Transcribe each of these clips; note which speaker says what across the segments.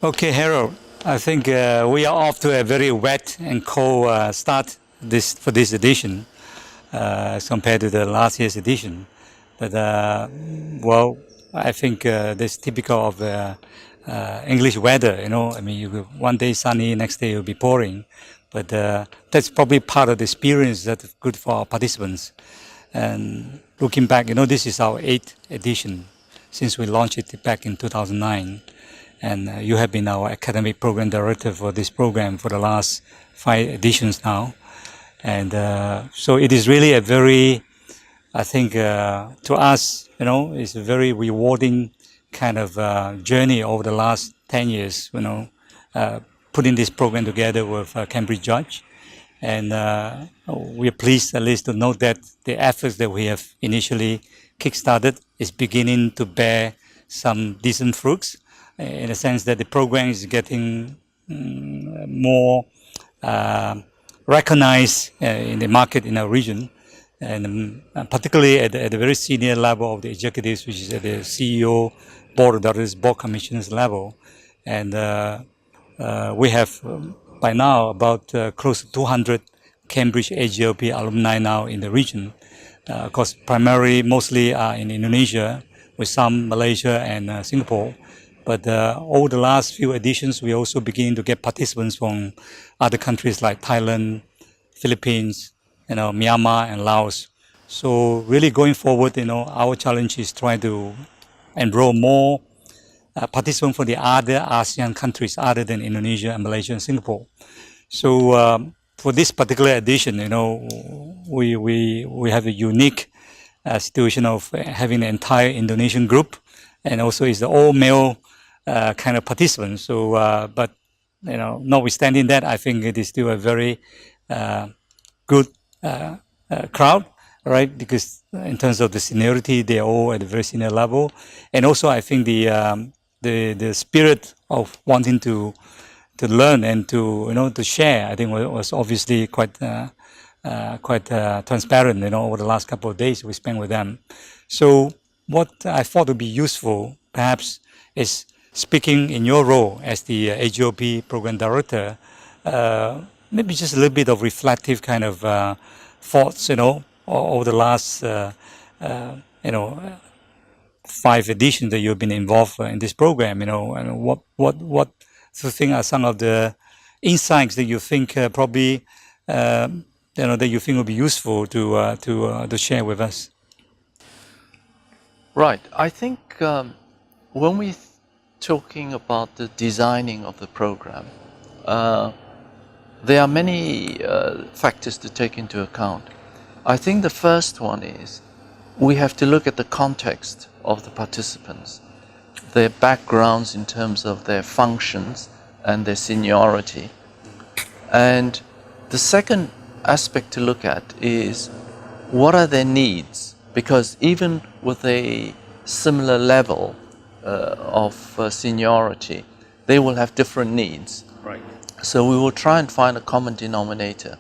Speaker 1: Okay, Harold, I think we are off to a very wet and cold start for this edition as compared to the last year's edition. But, well, I think this typical of English weather, I mean, one day sunny, next day it will be pouring. But that's probably part of the experience that's good for our participants. And looking back, this is our 8th edition since we launched it back in 2009. And you have been our academic program director for this program for the last 5 editions now. And so it is really a very, I think, to us, it's a very rewarding kind of journey over the last 10 years, putting this program together with Cambridge Judge. And we are pleased at least to note that the efforts that we have initially kickstarted is beginning to bear some decent fruits, in the sense that the program is getting more recognized in the market in our region, and particularly at the very senior level of the executives, which is at the CEO, board of directors, board commissioners level. And we have by now about close to 200 Cambridge AGLP alumni now in the region. Of course, primarily, mostly in Indonesia, with some Malaysia and Singapore. But over the last few editions, we also beginning to get participants from other countries like Thailand, Philippines, Myanmar and Laos. So really going forward, our challenge is trying to enroll more participants from the other ASEAN countries other than Indonesia and Malaysia and Singapore. So for this particular edition, we have a unique situation of having the entire Indonesian group, and also is the all-male kind of participants. So, but notwithstanding that, I think it is still a very good crowd, right? Because in terms of the seniority, they're all at a very senior level, and also I think the spirit of wanting to learn and to share, I think was obviously quite transparent. Over the last couple of days we spent with them. So what I thought would be useful, perhaps, is speaking in your role as the AGLP Program Director, maybe just a little bit of reflective kind of thoughts, over the last, 5 editions that you've been involved in this program, and what do you think are some of the insights that you think probably, that you think would be useful to share with us?
Speaker 2: Right. I think when we're talking about the designing of the program, there are many factors to take into account. I think the first one is we have to look at the context of the participants, their backgrounds in terms of their functions and their seniority. And the second aspect to look at is what are their needs? Because even with a similar level of seniority, they will have different needs.
Speaker 1: Right.
Speaker 2: So we will try and find a common denominator.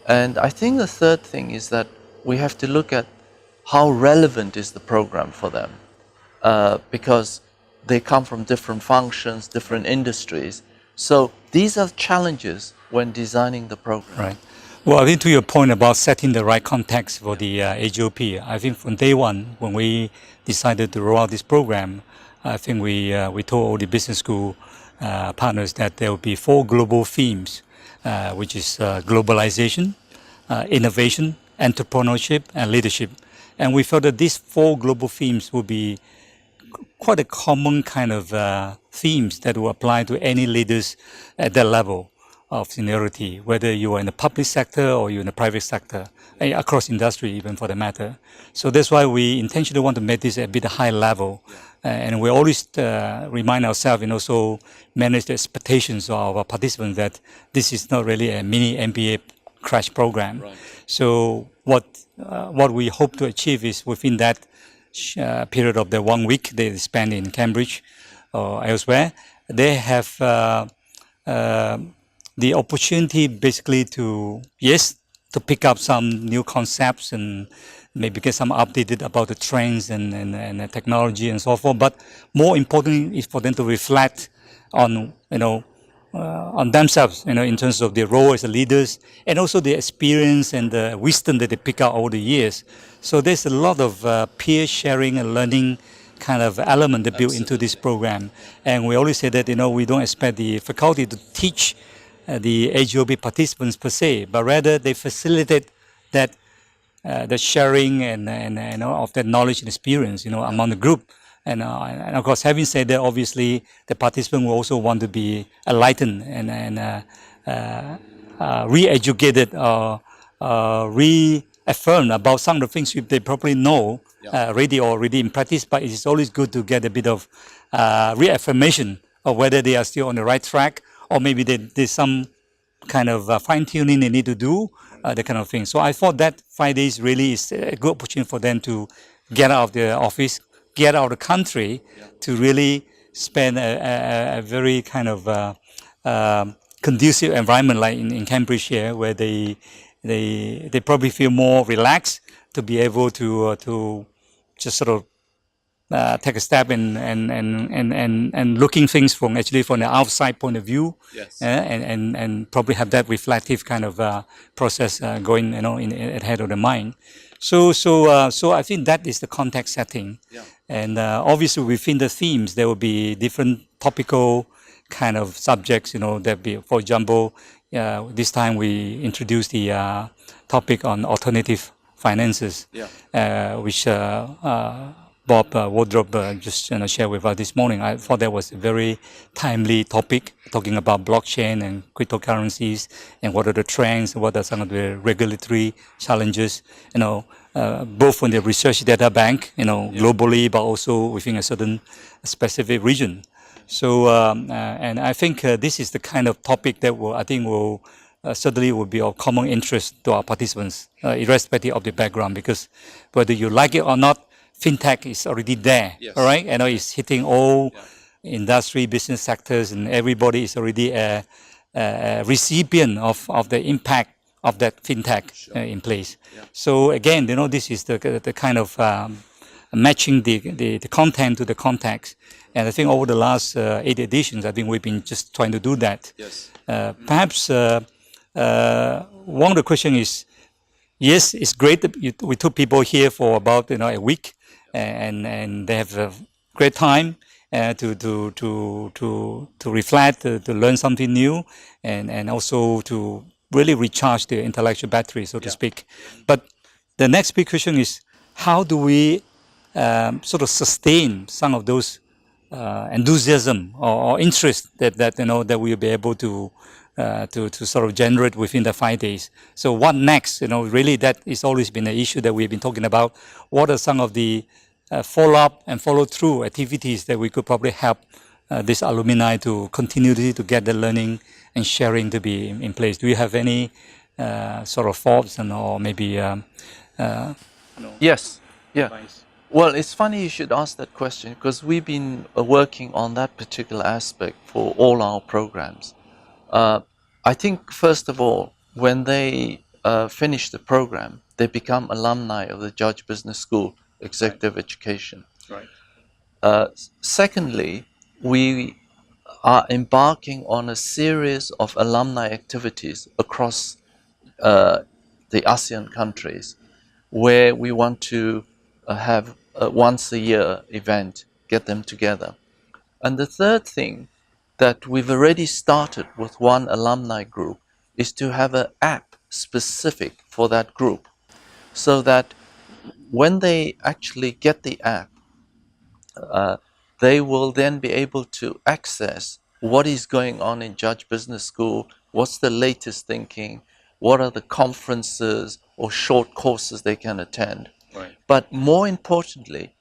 Speaker 2: And I think the third thing is that we have to look at how relevant is the program for them, because they come from different functions, different industries. So these are challenges when designing the program.
Speaker 1: Right. Well, I think to your point about setting the right context for the AGLP, I think from day one, when we decided to roll out this program, I think we told all the business school partners that there will be 4 global themes, which is globalization, innovation, entrepreneurship, and leadership. And we felt that these 4 global themes would be quite a common kind of themes that will apply to any leaders at that level of seniority, whether you are in the public sector or you're in the private sector, across industry even for the matter. So that's why we intentionally want to make this a bit high level. And we always remind ourselves and also manage the expectations of our participants that this is not really a mini MBA crash program.
Speaker 2: Right.
Speaker 1: So what we hope to achieve is within that period of the 1 week they spend in Cambridge or elsewhere, they have the opportunity basically to pick up some new concepts and maybe get some updated about the trends and the technology and so forth. But more importantly is for them to reflect on, on themselves, in terms of their role as leaders, and also the experience and the wisdom that they pick up over the years. So there's a lot of peer sharing and learning kind of element that built into this program. And we always say that, we don't expect the faculty to teach the AGLP participants per se, but rather they facilitate that the sharing and of that knowledge and experience, among the group. And of course, having said that, obviously the participant will also want to be enlightened and re-educated or reaffirmed about some of the things they probably know already in practice. But it is always good to get a bit of reaffirmation of whether they are still on the right track, or maybe there's some kind of fine-tuning they need to do, that kind of thing. So I thought that 5 days really is a good opportunity for them to get out of the office, get out of the country, to really spend a very kind of conducive environment like in Cambridge here, where they probably feel more relaxed to be able to just sort of take a step and looking things from the outside point of view, and probably have that reflective kind of process going, ahead of the mind. So I think that is the context setting, and obviously within the themes there will be different topical kind of subjects. That be, for example, this time we introduced the topic on alternative finances, which Bob Wardrop just shared with us this morning. I thought that was a very timely topic, talking about blockchain and cryptocurrencies, and what are the trends, what are some of the regulatory challenges, both from the research data bank, globally, but also within a certain specific region. So, and I think this is the kind of topic that will certainly will be of common interest to our participants, irrespective of the background, because whether you like it or not, fintech is already there, all right? It's hitting all industry, business sectors, and everybody is already a recipient of the impact of that fintech in place. So again, this is the kind of matching the content to the context. And I think over the last 8 editions, I think we've been just trying to do that. Perhaps one of the questions is, yes, it's great that we took people here for about a week, and they have a great time to reflect, to learn something new, and also to really recharge their intellectual battery, so to speak. But the next big question is, how do we sort of sustain some of those enthusiasm or interest that we'll be able to sort of generate within the 5 days. So what next? Really that has always been an issue that we've been talking about. What are some of the follow-up and follow-through activities that we could probably help this alumni to continue to get the learning and sharing to be in place? Do you have any sort of thoughts or maybe
Speaker 2: Yes. Advice? Well, it's funny you should ask that question, because we've been working on that particular aspect for all our programs. I think, first of all, when they finish the program, they become alumni of the Judge Business School, Executive Education. Secondly, we are embarking on a series of alumni activities across the ASEAN countries, where we want to have a once a year event, get them together. And the third thing that we've already started with one alumni group is to have an app specific for that group, so that when they actually get the app, they will then be able to access what is going on in Judge Business School, what's the latest thinking, what are the conferences or short courses they can attend. But more importantly,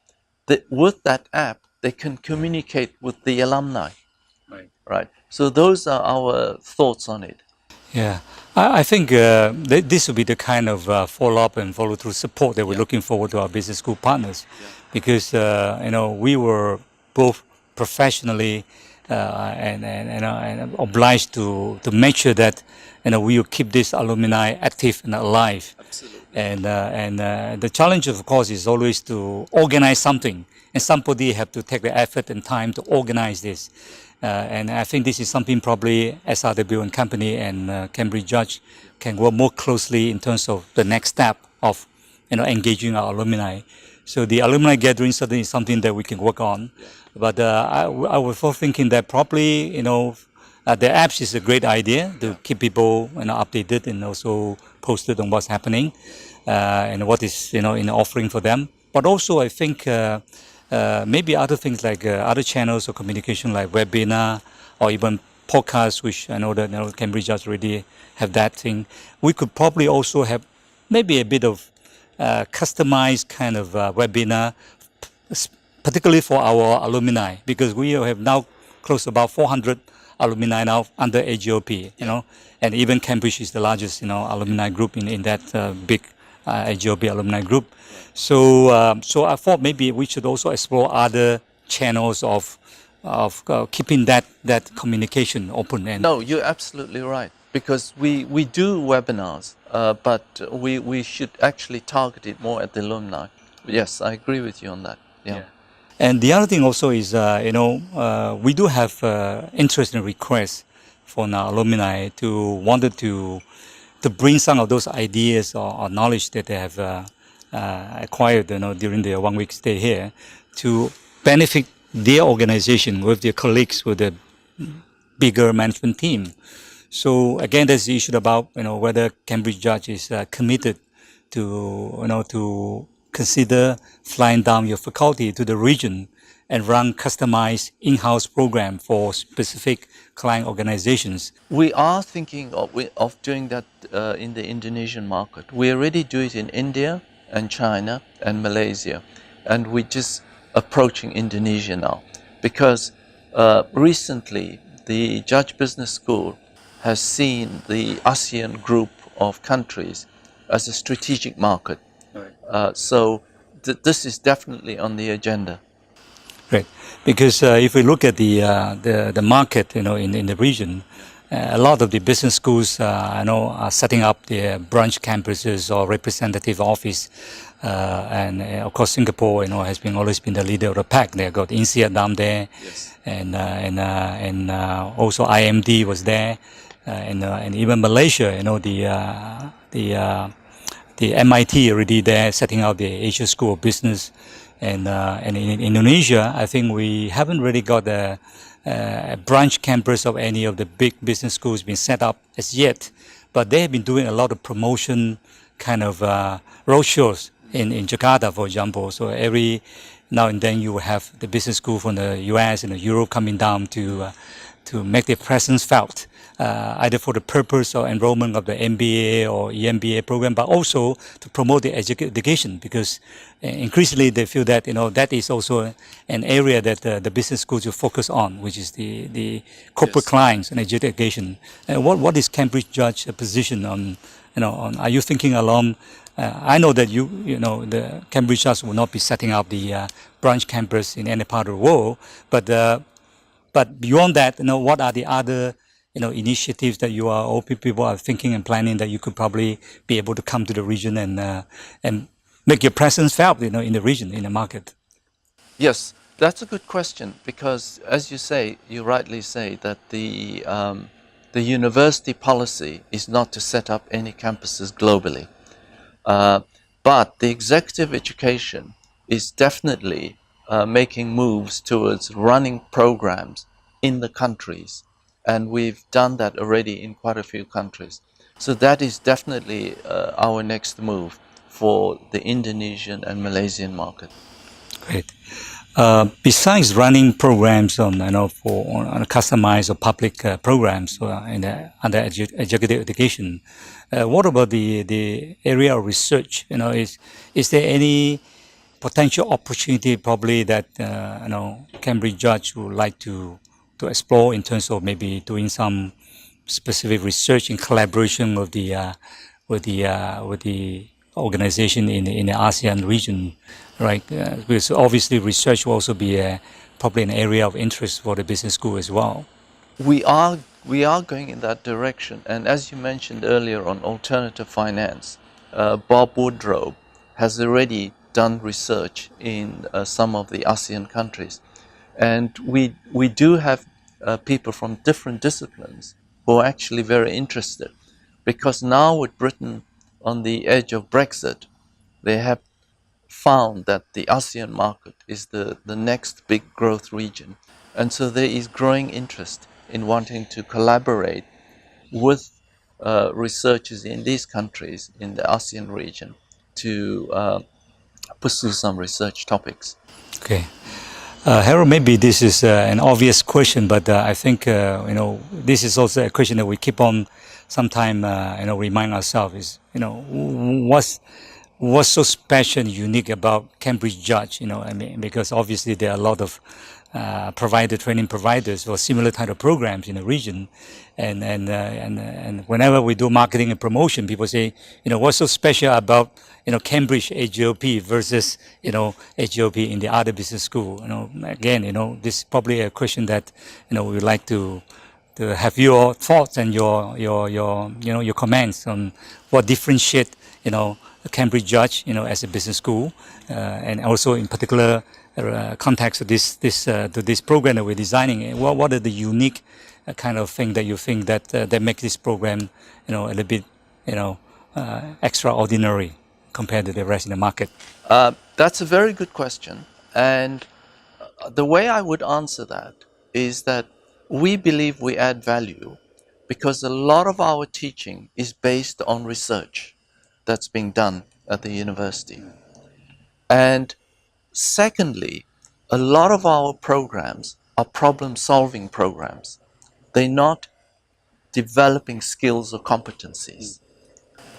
Speaker 2: with that app, they can communicate with the alumni. So those are our thoughts on it.
Speaker 1: Yeah, I think this will be the kind of follow-up and follow-through support that we're looking forward to our business school partners, because we were both professionally and obliged to make sure that we will keep this alumni active and alive. And the challenge, of course, is always to organize something, and somebody have to take the effort and time to organize this. And I think this is something probably SRW and company and Cambridge Judge can work more closely in terms of the next step of engaging our alumni. So the alumni gathering certainly is something that we can work on. But I was also thinking that probably the apps is a great idea to keep people updated and also posted on what's happening and what is in offering for them. But also I think maybe other things like other channels of communication like webinar or even podcasts, which I know that Cambridge Judge already have that thing. We could probably also have maybe a bit of customized kind of webinar, particularly for our alumni, because we have now close to about 400 alumni now under AGLP, and even Cambridge is the largest, alumni group in that big AGLP alumni group. So, so I thought maybe we should also explore other channels of keeping that communication open. And
Speaker 2: no, you're absolutely right, because we do webinars, but we should actually target it more at the alumni. Yes, I agree with you on that. Yeah.
Speaker 1: And the other thing also is, we do have interest and requests from our alumni to wanted to bring some of those ideas or knowledge that they have acquired, during their 1 week stay here, to benefit their organization with their colleagues, with the bigger management team. So again, there's the issue about whether Cambridge Judge is committed to to consider flying down your faculty to the region and run customized in-house program for specific client organizations.
Speaker 2: We are thinking of doing that in the Indonesian market. We already do it in India and China and Malaysia, and we're just approaching Indonesia now, because recently the Judge Business School has seen the ASEAN group of countries as a strategic market. So this is definitely on the agenda.
Speaker 1: Right, because if we look at the market, in the region, a lot of the business schools, are setting up their branch campuses or representative office, and of course Singapore, has always been the leader of the pack. They got INSEAD down there,
Speaker 2: Yes.
Speaker 1: and also IMD was there, and even Malaysia, the MIT already there setting out the Asia School of Business, and in Indonesia, I think we haven't really got a branch campus of any of the big business schools been set up as yet, but they have been doing a lot of promotion kind of roadshows in Jakarta, for example. So every now and then you will have the business school from the US and Europe coming down to make their presence felt, either for the purpose of enrollment of the MBA or EMBA program, but also to promote the education, because increasingly they feel that that is also an area that the business schools will focus on, which is the corporate clients and education. What is Cambridge Judge's position on are you thinking along? I know that the Cambridge Judge will not be setting up the branch campus in any part of the world, but beyond that, what are the other initiatives that you are, people are thinking and planning that you could probably be able to come to the region and make your presence felt, in the region, in the market?
Speaker 2: Yes, that's a good question, because as you rightly say that the university policy is not to set up any campuses globally, but the executive education is definitely making moves towards running programs in the countries, and we've done that already in quite a few countries. So that is definitely our next move for the Indonesian and Malaysian market.
Speaker 1: Great. Besides running programs on customized or public programs under executive education, what about the area of research? Is there any potential opportunity probably that Cambridge Judge would like to explore in terms of maybe doing some specific research in collaboration with the organization in the ASEAN region, right? Because obviously research will also be probably an area of interest for the business school as well.
Speaker 2: We are going in that direction, and as you mentioned earlier on alternative finance, Bob Woodrow has already done research in some of the ASEAN countries. And we do have people from different disciplines who are actually very interested, because now with Britain on the edge of Brexit, they have found that the ASEAN market is the next big growth region. And so there is growing interest in wanting to collaborate with researchers in these countries in the ASEAN region to pursue some research topics.
Speaker 1: Okay. Harold, maybe this is an obvious question, but I think this is also a question that we keep on sometime remind ourselves is what's so special and unique about Cambridge Judge? I mean, because obviously there are a lot of training providers for similar type of programs in the region, and whenever we do marketing and promotion, people say, what's so special about Cambridge AGLP versus AGLP in the other business school? Again, this is probably a question that we would like to have your thoughts and your comments on what differentiate Cambridge Judge as a business school, and also in particular context of this program that we're designing. What are the unique kind of thing that you think that make this program a little bit extraordinary compared to the rest in the market?
Speaker 2: That's a very good question, and the way I would answer that is that we believe we add value because a lot of our teaching is based on research that's being done at the university. And secondly, a lot of our programs are problem-solving programs. They're not developing skills or competencies.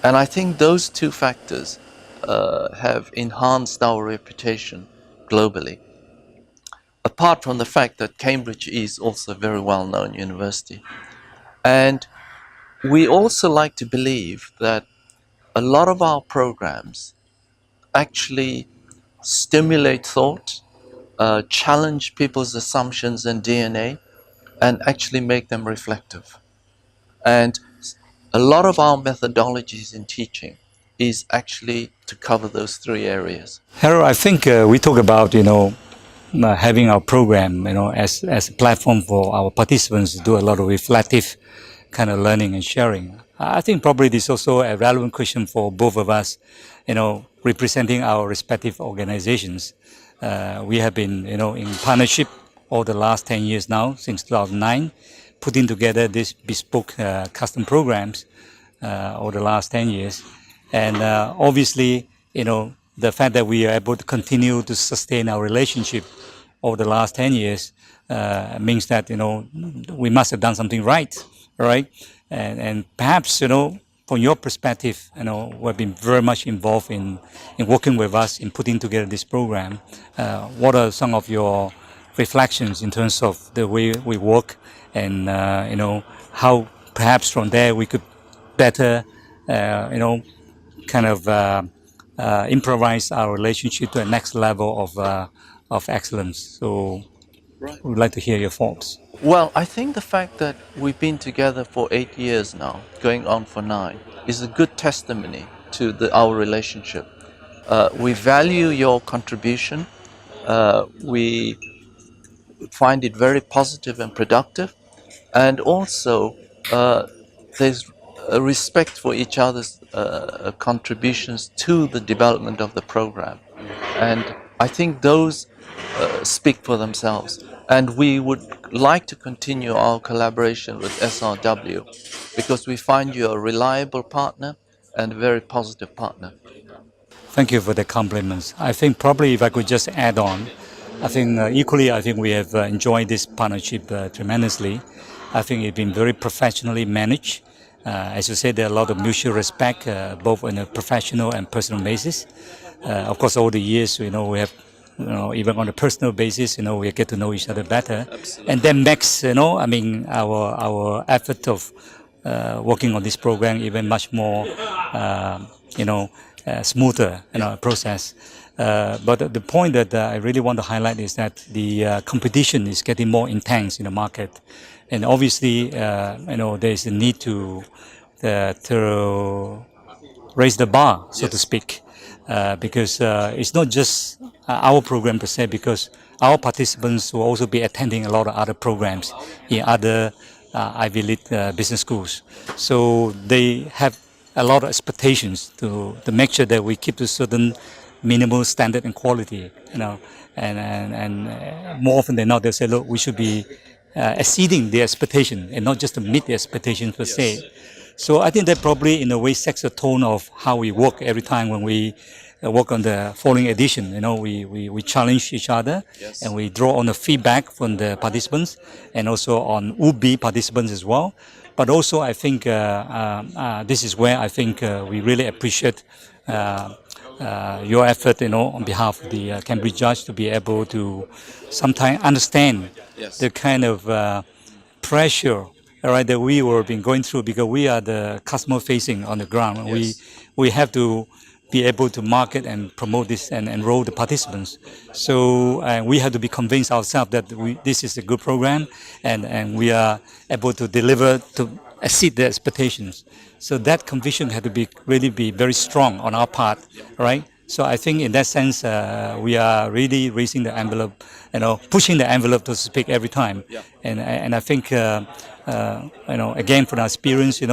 Speaker 2: And I think those two factors have enhanced our reputation globally. Apart from the fact that Cambridge is also a very well-known university. And we also like to believe that a lot of our programs actually stimulate thought, challenge people's assumptions and DNA, and actually make them reflective. And a lot of our methodologies in teaching is actually to cover those three areas.
Speaker 1: Harold, I think we talk about having our program as a platform for our participants to do a lot of reflective kind of learning and sharing. I think probably this is also a relevant question for both of us, representing our respective organizations. We have been, in partnership all the last 10 years now, since 2009, putting together these bespoke custom programs over the last 10 years. And obviously, the fact that we are able to continue to sustain our relationship over the last 10 years means that, we must have done something right? And perhaps, from your perspective, we've been very much involved in working with us in putting together this program. What are some of your reflections in terms of the way we work and, how perhaps from there we could better, kind of improvise our relationship to a next level of excellence? So we'd like to hear your thoughts.
Speaker 2: Well, I think the fact that we've been together for 8 years now, going on for 9, is a good testimony to our relationship. We value your contribution. We find it very positive and productive. And also, there's a respect for each other's contributions to the development of the program. And I think those speak for themselves. And we would like to continue our collaboration with SRW because we find you a reliable partner and a very positive partner.
Speaker 1: Thank you for the compliments. I think probably if I could just add on, I think equally, I think we have enjoyed this partnership tremendously. I think it's been very professionally managed. As you said, there are a lot of mutual respect, both on a professional and personal basis. Of course, over the years, we have, even on a personal basis, we get to know each other better.
Speaker 2: Absolutely.
Speaker 1: And that makes, our effort of working on this program even much more, smoother process. But the point that I really want to highlight is that the competition is getting more intense in the market, and obviously, there is a need to raise the bar, so to
Speaker 2: Yes.
Speaker 1: speak, because it's not just our program per se, because our participants will also be attending a lot of other programs in other Ivy League business schools. So they have a lot of expectations to make sure that we keep to certain minimal standard and quality, and more often than not, they'll say, look, we should be exceeding the expectation and not just to meet the expectations per se. So I think that probably in a way sets the tone of how we work every time when we work on the following edition. We challenge each other, and we draw on the feedback from the participants and also on would-be participants as well. But also I think this is where I think we really appreciate your effort, on behalf of the Cambridge judge to be able to sometimes understand the kind of pressure, all right, that we were been going through, because we are the customer facing on the ground. We have to be able to market and promote this and enroll the participants. So we have to be convinced ourselves that this is a good program, and we are able to deliver to exceed the expectations. So that conviction had to be really be very strong on our part, right? So I think in that sense, we are really raising the envelope, pushing the envelope, to speak, every time. And I think, again, from our experience, the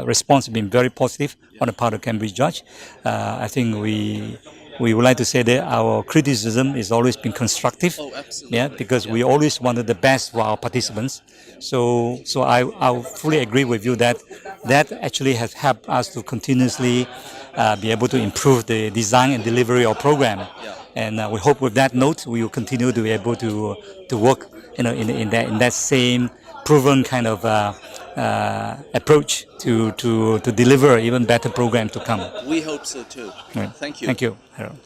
Speaker 1: response has been very positive on the part of Cambridge Judge. I think we would like to say that our criticism has always been constructive.
Speaker 2: Oh, absolutely.
Speaker 1: Because we always wanted the best for our participants. So I fully agree with you that actually has helped us to continuously be able to improve the design and delivery of program. And we hope with that note we will continue to be able to work in that same proven kind of approach to deliver even better program to come.
Speaker 2: We hope so too.
Speaker 1: Right.
Speaker 2: Thank you.
Speaker 1: Thank you, Harold.